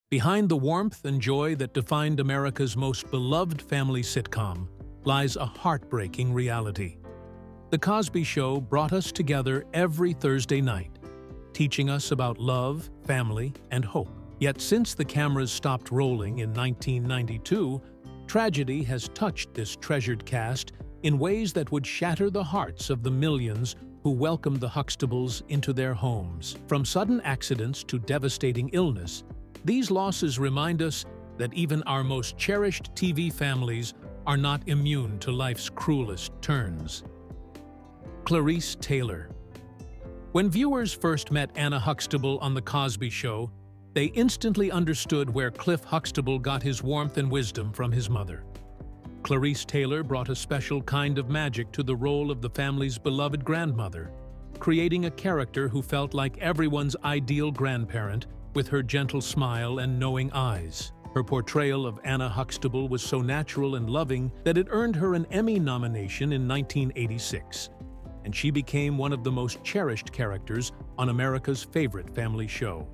Behind the warmth and joy that defined America's most beloved family sitcom lies a heartbreaking reality. The Cosby Show brought us together every Thursday night, teaching us about love, family, and hope. Yet since the cameras stopped rolling in 1992, tragedy has touched this treasured cast in ways that would shatter the hearts of the millions who welcomed the Huxtables into their homes. From sudden accidents to devastating illness, these losses remind us that even our most cherished TV families are not immune to life's cruelest turns. Clarice Taylor. When viewers first met Anna Huxtable on The Cosby Show, they instantly understood where Cliff Huxtable got his warmth and wisdom from his mother. Clarice Taylor brought a special kind of magic to the role of the family's beloved grandmother, creating a character who felt like everyone's ideal grandparent with her gentle smile and knowing eyes. Her portrayal of Anna Huxtable was so natural and loving that it earned her an Emmy nomination in 1986, and she became one of the most cherished characters on America's favorite family show.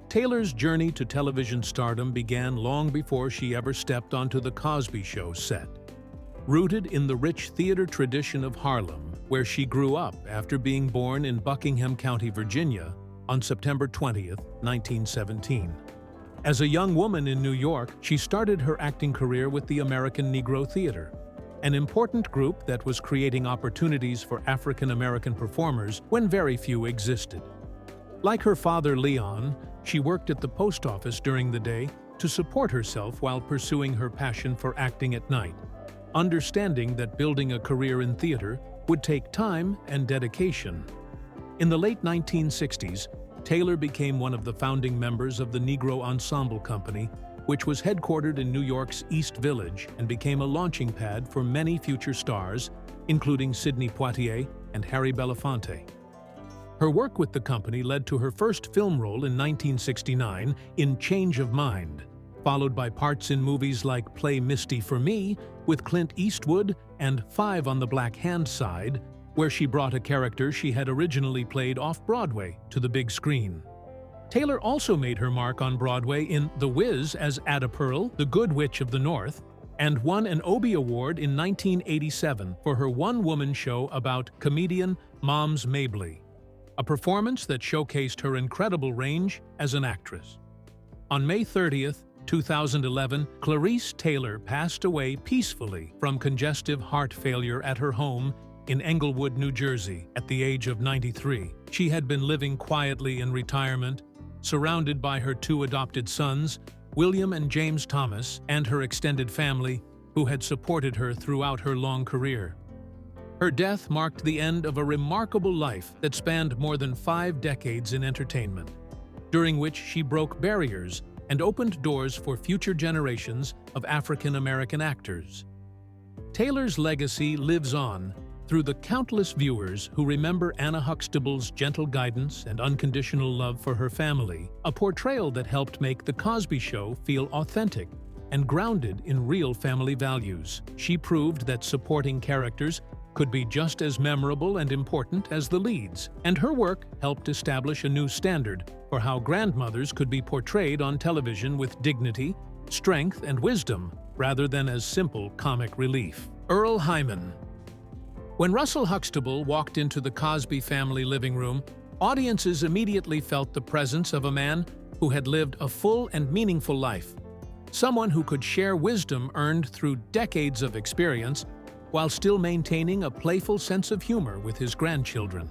Taylor's journey to television stardom began long before she ever stepped onto The Cosby Show set. Rooted in the rich theater tradition of Harlem, where she grew up after being born in Buckingham County, Virginia, on September 20, 1917. As a young woman in New York, she started her acting career with the American Negro Theater, an important group that was creating opportunities for African American performers when very few existed. Like her father Leon, she worked at the post office during the day to support herself while pursuing her passion for acting at night, understanding that building a career in theater would take time and dedication. In the late 1960s, Taylor became one of the founding members of the Negro Ensemble Company, which was headquartered in New York's East Village and became a launching pad for many future stars, including Sidney Poitier and Harry Belafonte. Her work with the company led to her first film role in 1969 in Change of Mind, followed by parts in movies like Play Misty for Me with Clint Eastwood and Five on the Black Hand Side, where she brought a character she had originally played off-Broadway to the big screen. Taylor also made her mark on Broadway in The Wiz as Ada Pearl, the Good Witch of the North, and won an Obie Award in 1987 for her one-woman show about comedian Moms Mabley, a performance that showcased her incredible range as an actress. On May 30, 2011, Clarice Taylor passed away peacefully from congestive heart failure at her home in Englewood, New Jersey, at the age of 93. She had been living quietly in retirement, surrounded by her two adopted sons, William and James Thomas, and her extended family, who had supported her throughout her long career. Her death marked the end of a remarkable life that spanned more than 5 decades in entertainment, during which she broke barriers and opened doors for future generations of African American actors. Taylor's legacy lives on through the countless viewers who remember Anna Huxtable's gentle guidance and unconditional love for her family, a portrayal that helped make The Cosby Show feel authentic and grounded in real family values. She proved that supporting characters could be just as memorable and important as the leads, and her work helped establish a new standard for how grandmothers could be portrayed on television with dignity, strength, and wisdom, rather than as simple comic relief. Earl Hyman. When Russell Huxtable walked into the Cosby family living room, audiences immediately felt the presence of a man who had lived a full and meaningful life, someone who could share wisdom earned through decades of experience while still maintaining a playful sense of humor with his grandchildren.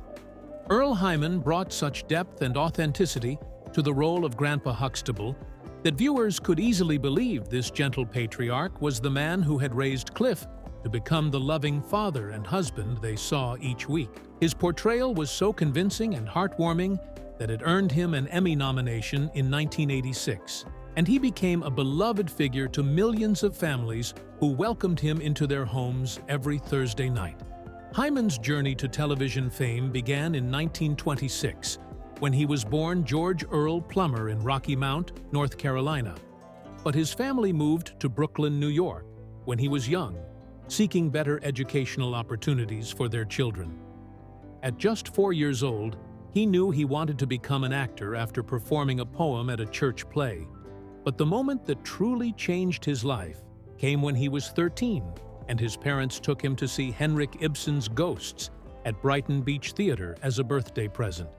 Earl Hyman brought such depth and authenticity to the role of Grandpa Huxtable that viewers could easily believe this gentle patriarch was the man who had raised Cliff to become the loving father and husband they saw each week. His portrayal was so convincing and heartwarming that it earned him an Emmy nomination in 1986, and he became a beloved figure to millions of families who welcomed him into their homes every Thursday night. Hyman's journey to television fame began in 1926, when he was born George Earl Plummer in Rocky Mount, North Carolina. But his family moved to Brooklyn, New York, when he was young, seeking better educational opportunities for their children. At just 4 years old, he knew he wanted to become an actor after performing a poem at a church play. But the moment that truly changed his life came when he was 13, and his parents took him to see Henrik Ibsen's Ghosts at Brighton Beach Theatre as a birthday present.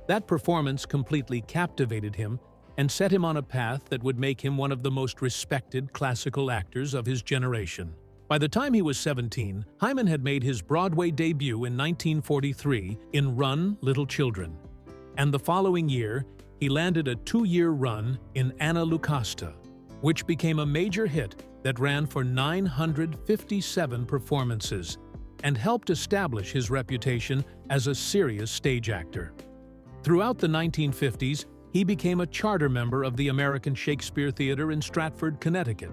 That performance completely captivated him and set him on a path that would make him one of the most respected classical actors of his generation. By the time he was 17, Hyman had made his Broadway debut in 1943 in Run, Little Children. And the following year, he landed a 2-year run in Anna Lucasta, which became a major hit that ran for 957 performances and helped establish his reputation as a serious stage actor. Throughout the 1950s, he became a charter member of the American Shakespeare Theatre in Stratford, Connecticut,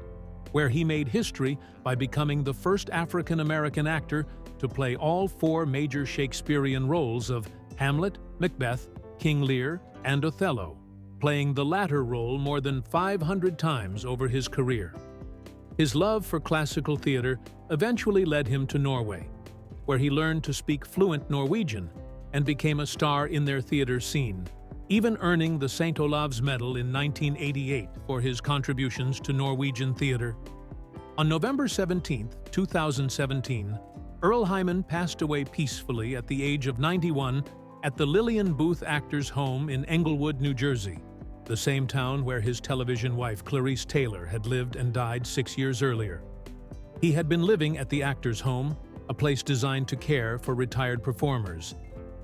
where he made history by becoming the first African-American actor to play all 4 major Shakespearean roles of Hamlet, Macbeth, King Lear, and Othello, playing the latter role more than 500 times over his career. His love for classical theater eventually led him to Norway, where he learned to speak fluent Norwegian and became a star in their theater scene, even earning the St. Olav's Medal in 1988 for his contributions to Norwegian theater. On November 17, 2017, Earl Hyman passed away peacefully at the age of 91 at the Lillian Booth Actors Home in Englewood, New Jersey, the same town where his television wife Clarice Taylor had lived and died 6 years earlier. He had been living at the Actors Home, a place designed to care for retired performers,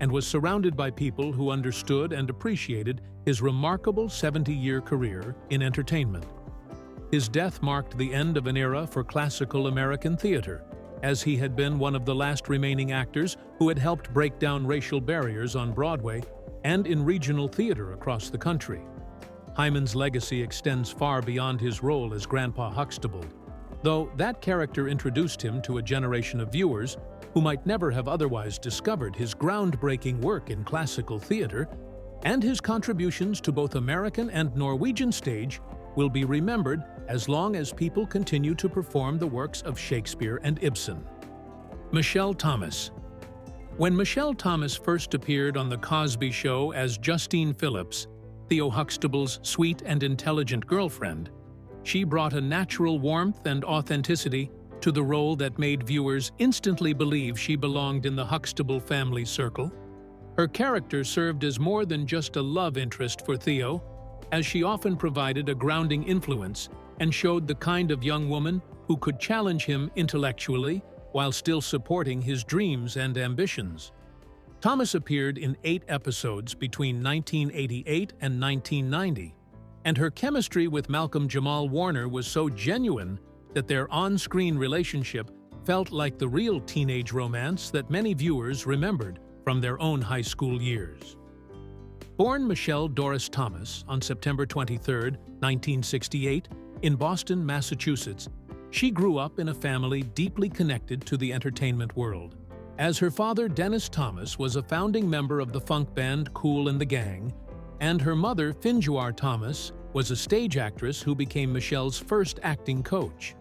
and was surrounded by people who understood and appreciated his remarkable 70-year career in entertainment. His death marked the end of an era for classical American theater, as he had been one of the last remaining actors who had helped break down racial barriers on Broadway and in regional theater across the country. Hyman's legacy extends far beyond his role as Grandpa Huxtable, though that character introduced him to a generation of viewers who might never have otherwise discovered his groundbreaking work in classical theater, and his contributions to both American and Norwegian stage will be remembered as long as people continue to perform the works of Shakespeare and Ibsen. Michelle Thomas. When Michelle Thomas first appeared on The Cosby Show as Justine Phillips, Theo Huxtable's sweet and intelligent girlfriend, she brought a natural warmth and authenticity to the role that made viewers instantly believe she belonged in the Huxtable family circle. Her character served as more than just a love interest for Theo, as she often provided a grounding influence and showed the kind of young woman who could challenge him intellectually while still supporting his dreams and ambitions. Thomas appeared in 8 episodes between 1988 and 1990, and her chemistry with Malcolm Jamal Warner was so genuine that their on-screen relationship felt like the real teenage romance that many viewers remembered from their own high school years. Born Michelle Doris Thomas on September 23, 1968, in Boston, Massachusetts, she grew up in a family deeply connected to the entertainment world. As her father, Dennis Thomas, was a founding member of the funk band Kool and the Gang, and her mother, Finjuar Thomas, was a stage actress who became Michelle's first acting coach.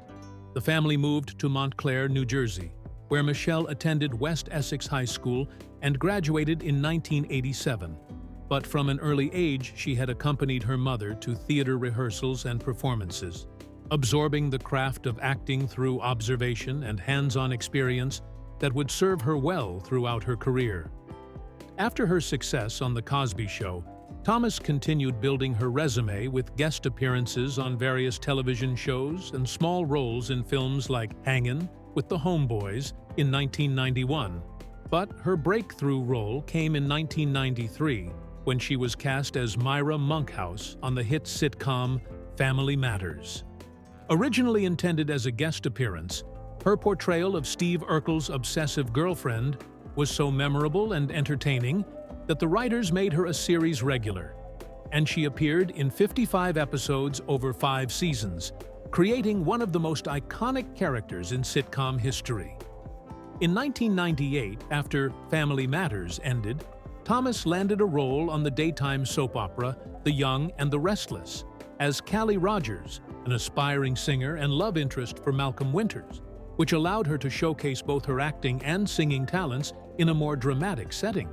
The family moved to Montclair, New Jersey, where Michelle attended West Essex High School and graduated in 1987. But from an early age, she had accompanied her mother to theater rehearsals and performances, absorbing the craft of acting through observation and hands-on experience that would serve her well throughout her career. After her success on The Cosby Show, Thomas continued building her resume with guest appearances on various television shows and small roles in films like Hangin' with the Homeboys in 1991. But her breakthrough role came in 1993 when she was cast as Myra Monkhouse on the hit sitcom Family Matters. Originally intended as a guest appearance, her portrayal of Steve Urkel's obsessive girlfriend was so memorable and entertaining that the writers made her a series regular, and she appeared in 55 episodes over 5 seasons, creating one of the most iconic characters in sitcom history. In 1998, after Family Matters ended, Thomas landed a role on the daytime soap opera The Young and the Restless as Callie Rogers, an aspiring singer and love interest for Malcolm Winters, which allowed her to showcase both her acting and singing talents in a more dramatic setting.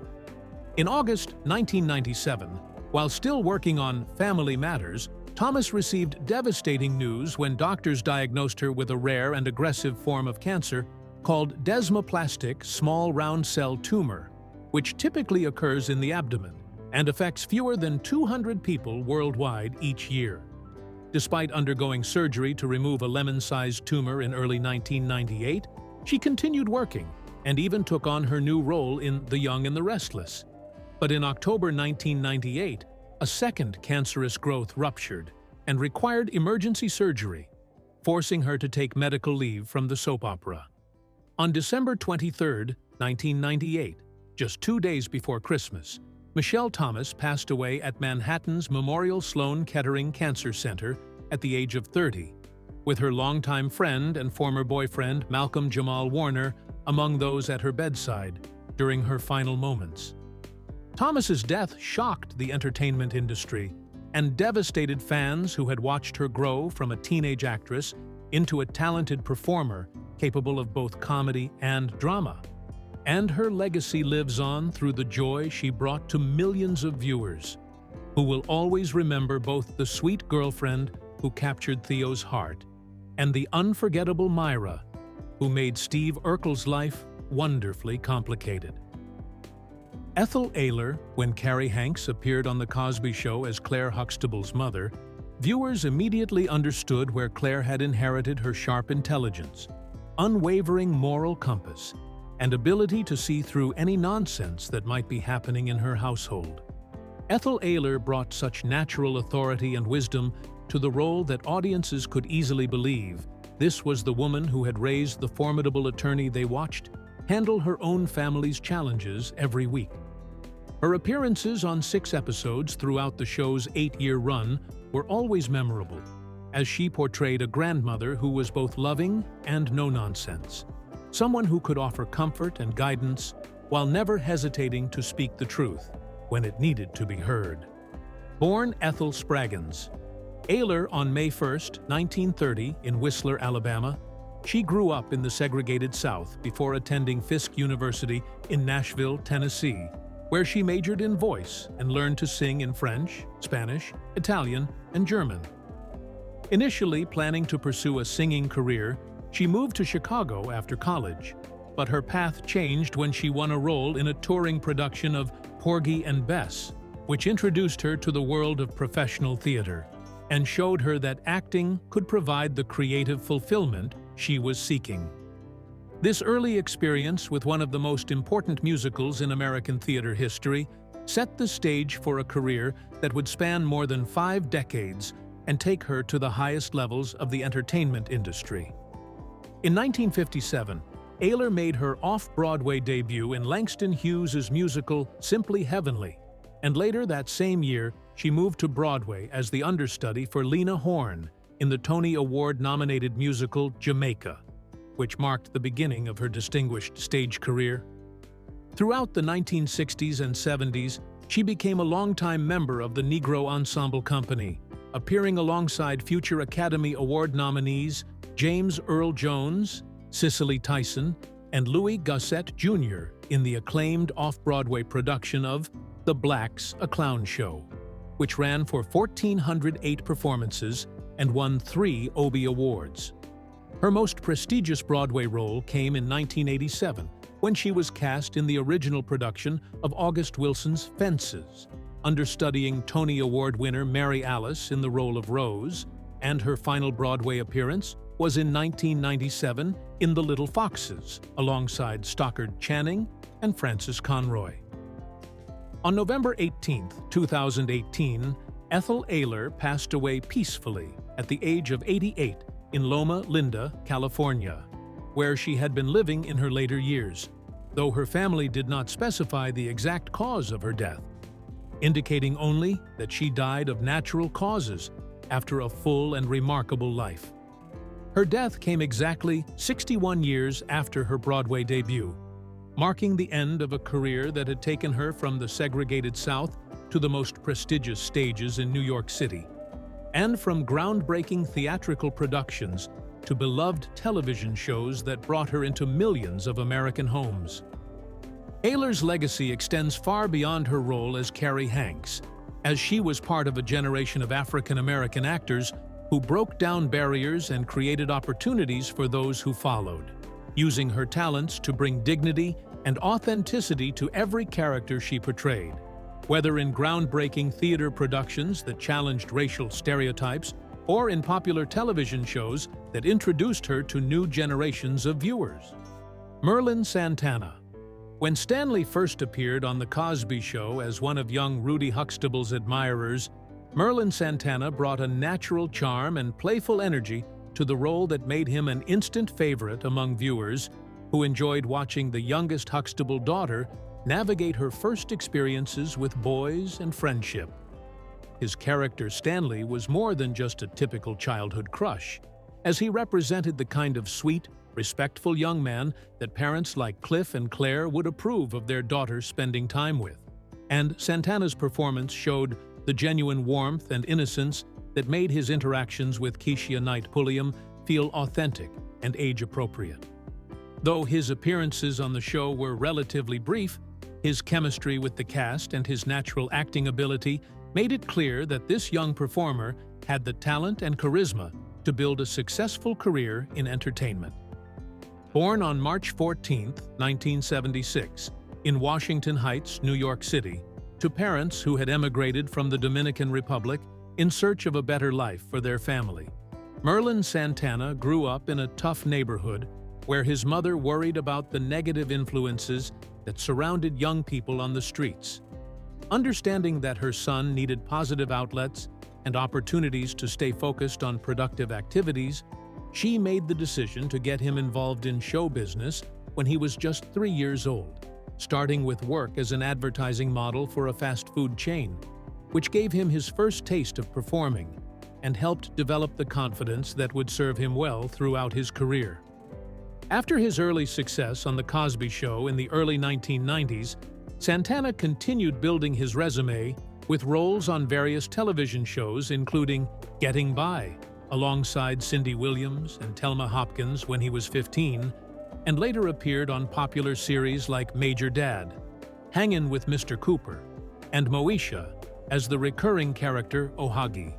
In August 1997, while still working on Family Matters, Thomas received devastating news when doctors diagnosed her with a rare and aggressive form of cancer called desmoplastic small round cell tumor, which typically occurs in the abdomen and affects fewer than 200 people worldwide each year. Despite undergoing surgery to remove a lemon-sized tumor in early 1998, she continued working and even took on her new role in The Young and the Restless. But in October 1998, a second cancerous growth ruptured and required emergency surgery, forcing her to take medical leave from the soap opera. On December 23, 1998, just 2 days before Christmas, Michelle Thomas passed away at Manhattan's Memorial Sloan Kettering Cancer Center at the age of 30, with her longtime friend and former boyfriend Malcolm Jamal Warner among those at her bedside during her final moments. Thomas's death shocked the entertainment industry and devastated fans who had watched her grow from a teenage actress into a talented performer capable of both comedy and drama. And her legacy lives on through the joy she brought to millions of viewers, who will always remember both the sweet girlfriend who captured Theo's heart and the unforgettable Myra, who made Steve Urkel's life wonderfully complicated. Ethel Ayler, when Carrie Hanks appeared on The Cosby Show as Claire Huxtable's mother, viewers immediately understood where Claire had inherited her sharp intelligence, unwavering moral compass, and ability to see through any nonsense that might be happening in her household. Ethel Ayler brought such natural authority and wisdom to the role that audiences could easily believe this was the woman who had raised the formidable attorney they watched handle her own family's challenges every week. Her appearances on 6 episodes throughout the show's 8-year run were always memorable, as she portrayed a grandmother who was both loving and no-nonsense, someone who could offer comfort and guidance while never hesitating to speak the truth when it needed to be heard. Born Ethel Spraggins Ayler on May 1, 1930, in Whistler, Alabama, she grew up in the segregated South before attending Fisk University in Nashville, Tennessee, where she majored in voice and learned to sing in French, Spanish, Italian, and German. Initially planning to pursue a singing career, she moved to Chicago after college, but her path changed when she won a role in a touring production of Porgy and Bess, which introduced her to the world of professional theater and showed her that acting could provide the creative fulfillment she was seeking. This early experience with one of the most important musicals in American theater history set the stage for a career that would span more than 5 decades and take her to the highest levels of the entertainment industry. In 1957, Ayler made her off-Broadway debut in Langston Hughes' musical Simply Heavenly, and later that same year, she moved to Broadway as the understudy for Lena Horne in the Tony Award-nominated musical Jamaica, which marked the beginning of her distinguished stage career. Throughout the 1960s and 70s, she became a longtime member of the Negro Ensemble Company, appearing alongside future Academy Award nominees James Earl Jones, Cicely Tyson, and Louis Gossett Jr. in the acclaimed off-Broadway production of The Blacks, a Clown Show, which ran for 1,408 performances and won 3 Obie Awards. Her most prestigious Broadway role came in 1987, when she was cast in the original production of August Wilson's Fences, understudying Tony Award winner Mary Alice in the role of Rose, and her final Broadway appearance was in 1997 in The Little Foxes, alongside Stockard Channing and Frances Conroy. On November 18, 2018, Ethel Ayler passed away peacefully at the age of 88 in Loma Linda, California, where she had been living in her later years, though her family did not specify the exact cause of her death, indicating only that she died of natural causes after a full and remarkable life. Her death came exactly 61 years after her Broadway debut, marking the end of a career that had taken her from the segregated South to the most prestigious stages in New York City, and from groundbreaking theatrical productions to beloved television shows that brought her into millions of American homes. Ayler's legacy extends far beyond her role as Carrie Hanks, as she was part of a generation of African-American actors who broke down barriers and created opportunities for those who followed, using her talents to bring dignity and authenticity to every character she portrayed. Whether in groundbreaking theater productions that challenged racial stereotypes or in popular television shows that introduced her to new generations of viewers. Merlin Santana. When Stanley first appeared on The Cosby Show as one of young Rudy Huxtables' admirers, Merlin Santana brought a natural charm and playful energy to the role that made him an instant favorite among viewers who enjoyed watching the youngest Huxtable daughter navigate her first experiences with boys and friendship. His character Stanley was more than just a typical childhood crush, as he represented the kind of sweet, respectful young man that parents like Cliff and Claire would approve of their daughters spending time with. And Santana's performance showed the genuine warmth and innocence that made his interactions with Keisha Knight Pulliam feel authentic and age-appropriate. Though his appearances on the show were relatively brief, his chemistry with the cast and his natural acting ability made it clear that this young performer had the talent and charisma to build a successful career in entertainment. Born on March 14, 1976, in Washington Heights, New York City, to parents who had emigrated from the Dominican Republic in search of a better life for their family, Merlin Santana grew up in a tough neighborhood where his mother worried about the negative influences that surrounded young people on the streets. Understanding that her son needed positive outlets and opportunities to stay focused on productive activities, she made the decision to get him involved in show business when he was just 3 years old, starting with work as an advertising model for a fast food chain, which gave him his first taste of performing and helped develop the confidence that would serve him well throughout his career. After his early success on The Cosby Show in the early 1990s, Santana continued building his resume with roles on various television shows including Getting By, alongside Cindy Williams and Thelma Hopkins when he was 15, and later appeared on popular series like Major Dad, Hangin' with Mr. Cooper, and Moesha as the recurring character Ohagi.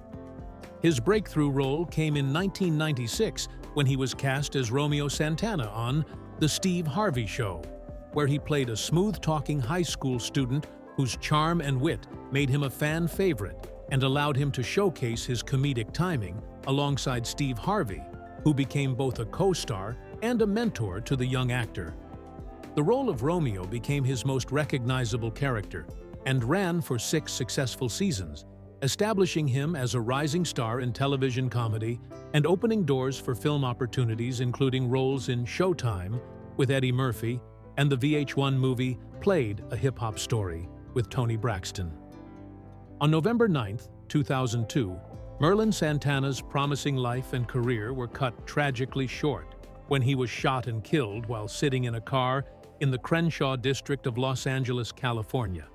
His breakthrough role came in 1996 when he was cast as Romeo Santana on The Steve Harvey Show, where he played a smooth-talking high school student whose charm and wit made him a fan favorite and allowed him to showcase his comedic timing alongside Steve Harvey, who became both a co-star and a mentor to the young actor. The role of Romeo became his most recognizable character and ran for 6 successful seasons, establishing him as a rising star in television comedy and opening doors for film opportunities including roles in Showtime with Eddie Murphy and the VH1 movie Played, a Hip-Hop Story with Toni Braxton. On November 9, 2002, Merlin Santana's promising life and career were cut tragically short when he was shot and killed while sitting in a car in the Crenshaw district of Los Angeles, California,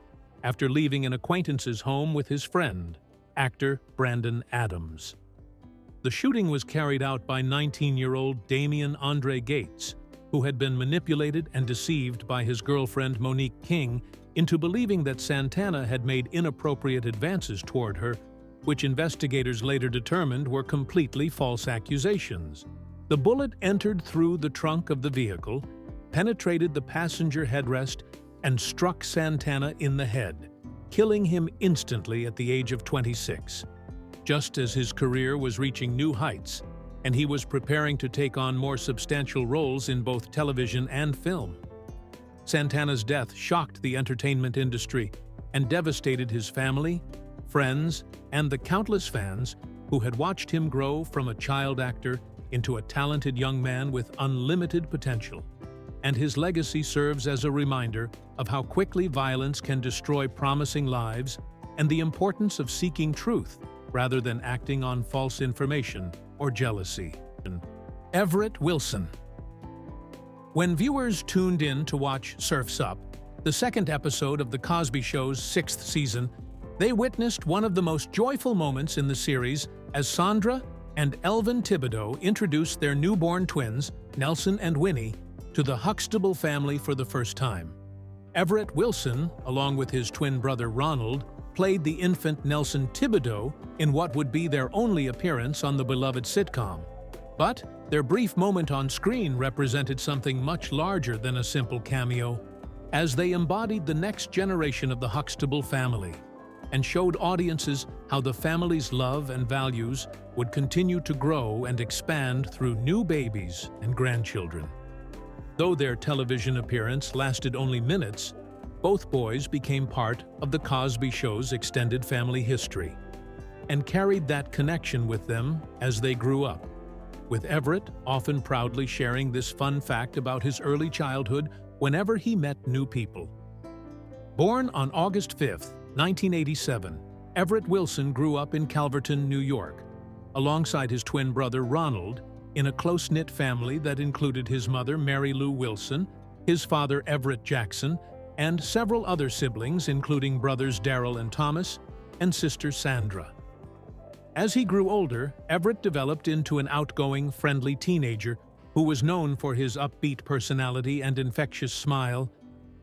after leaving an acquaintance's home with his friend, actor Brandon Adams. The shooting was carried out by 19-year-old Damian Andre Gates, who had been manipulated and deceived by his girlfriend Monique King into believing that Santana had made inappropriate advances toward her, which investigators later determined were completely false accusations. The bullet entered through the trunk of the vehicle, penetrated the passenger headrest, and struck Santana in the head, killing him instantly at the age of 26, just as his career was reaching new heights and he was preparing to take on more substantial roles in both television and film. Santana's death shocked the entertainment industry and devastated his family, friends, and the countless fans who had watched him grow from a child actor into a talented young man with unlimited potential. And his legacy serves as a reminder of how quickly violence can destroy promising lives and the importance of seeking truth rather than acting on false information or jealousy. Everett Wilson. When viewers tuned in to watch Surf's Up, the second episode of The Cosby Show's 6th season, they witnessed one of the most joyful moments in the series as Sandra and Elvin Thibodeau introduced their newborn twins, Nelson and Winnie, to the Huxtable family for the first time. Everett Wilson, along with his twin brother Ronald, played the infant Nelson Thibodeau in what would be their only appearance on the beloved sitcom. But their brief moment on screen represented something much larger than a simple cameo, as they embodied the next generation of the Huxtable family and showed audiences how the family's love and values would continue to grow and expand through new babies and grandchildren. Though their television appearance lasted only minutes, both boys became part of the Cosby Show's extended family history and carried that connection with them as they grew up, with Everett often proudly sharing this fun fact about his early childhood whenever he met new people. Born on August 5, 1987, Everett Wilson grew up in Calverton, New York, alongside his twin brother Ronald, in a close-knit family that included his mother Mary Lou Wilson, his father Everett Jackson, and several other siblings including brothers Darrell and Thomas, and sister Sandra. As he grew older, Everett developed into an outgoing, friendly teenager who was known for his upbeat personality and infectious smile,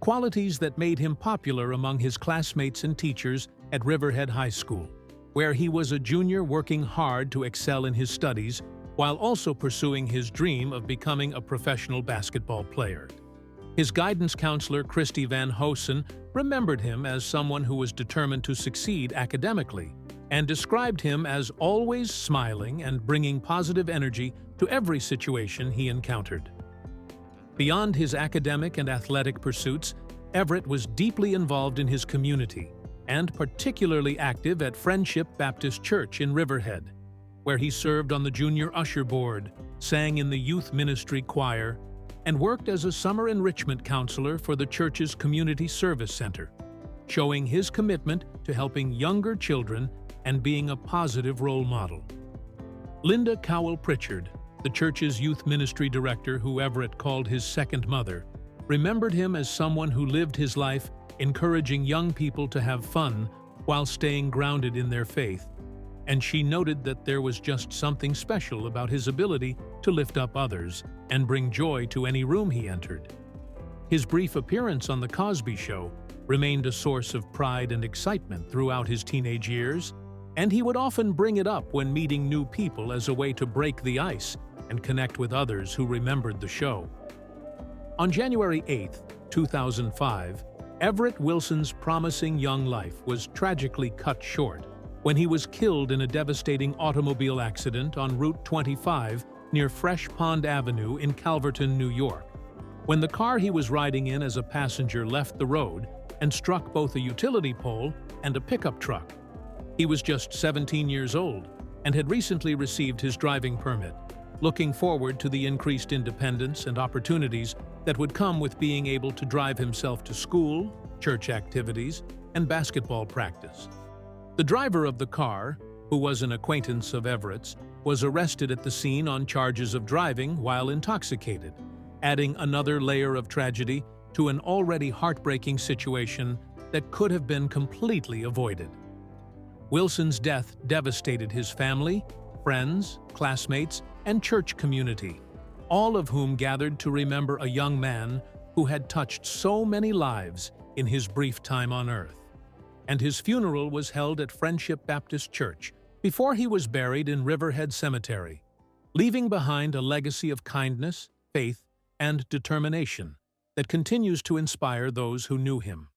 qualities that made him popular among his classmates and teachers at Riverhead High School, where he was a junior working hard to excel in his studies while also pursuing his dream of becoming a professional basketball player. His guidance counselor, Christy Van Hosen, remembered him as someone who was determined to succeed academically and described him as always smiling and bringing positive energy to every situation he encountered. Beyond his academic and athletic pursuits, Everett was deeply involved in his community and particularly active at Friendship Baptist Church in Riverhead, where he served on the junior usher board, sang in the youth ministry choir, and worked as a summer enrichment counselor for the church's Community Service Center, showing his commitment to helping younger children and being a positive role model. Linda Cowell Pritchard, the church's youth ministry director who Everett called his second mother, remembered him as someone who lived his life encouraging young people to have fun while staying grounded in their faith, and she noted that there was just something special about his ability to lift up others and bring joy to any room he entered. His brief appearance on The Cosby Show remained a source of pride and excitement throughout his teenage years, and he would often bring it up when meeting new people as a way to break the ice and connect with others who remembered the show. On January 8, 2005, Everett Wilson's promising young life was tragically cut short when he was killed in a devastating automobile accident on Route 25 near Fresh Pond Avenue in Calverton, New York, when the car he was riding in as a passenger left the road and struck both a utility pole and a pickup truck. He was just 17 years old and had recently received his driving permit, looking forward to the increased independence and opportunities that would come with being able to drive himself to school, church activities, and basketball practice. The driver of the car, who was an acquaintance of Everett's, was arrested at the scene on charges of driving while intoxicated, adding another layer of tragedy to an already heartbreaking situation that could have been completely avoided. Wilson's death devastated his family, friends, classmates, and church community, all of whom gathered to remember a young man who had touched so many lives in his brief time on earth. And his funeral was held at Friendship Baptist Church before he was buried in Riverhead Cemetery, leaving behind a legacy of kindness, faith, and determination that continues to inspire those who knew him.